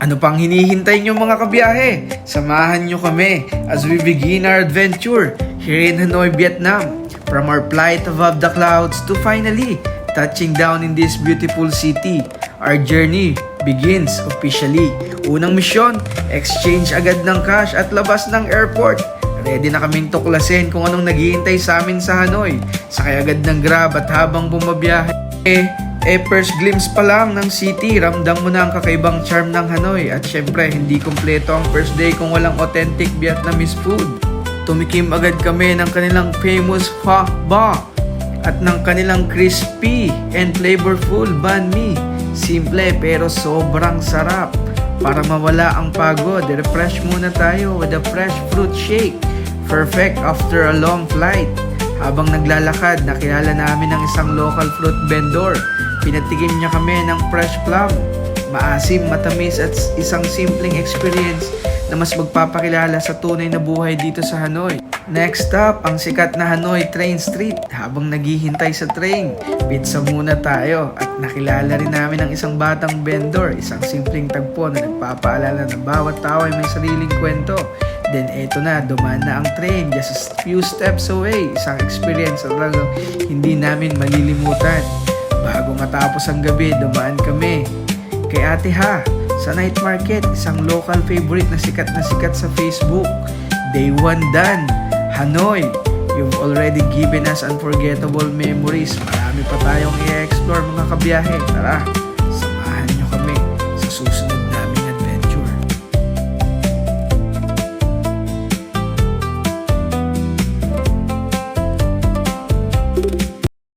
Ano pang hinihintay nyo mga kabiyahe? Samahan nyo kami as we begin our adventure here in Hanoi, Vietnam. From our flight above the clouds to finally touching down in this beautiful city, our journey begins officially. Unang misyon, exchange agad ng cash at labas ng airport. Ready na kaming tuklasin kung anong naghihintay sa amin sa Hanoi. Sakay agad ng Grab at habang bumabiyahe, first glimpse pa lang ng city, ramdam mo na ang kakaibang charm ng Hanoi. At syempre, hindi kumpleto ang first day kung walang authentic Vietnamese food. Tumikim agad kami ng kanilang famous pho ba at ng kanilang crispy and flavorful banh mi. Simple pero sobrang sarap. Para mawala ang pagod, refresh muna tayo with a fresh fruit shake. Perfect after a long flight. Habang naglalakad, nakilala namin ang isang local fruit vendor. Pinatikim niya kami ng fresh plum. Maasim, matamis at isang simpleng experience na mas magpapakilala sa tunay na buhay dito sa Hanoi. Next stop, ang sikat na Hanoi Train Street. Habang naghihintay sa train, pizza muna tayo at nakilala rin namin ang isang batang vendor. Isang simpleng tagpo na nagpapaalala na bawat tao ay may sariling kwento. Then eto na, dumaan na ang train just a few steps away. Isang experience na talagang hindi namin malilimutan. Bago matapos ang gabi, dumaan kami kay Ate Ha sa night market, isang local favorite na sikat sa Facebook. Day 1 done. Hanoi, you've already given us unforgettable memories. Marami pa tayong i-explore mga kabiyahe. Tara!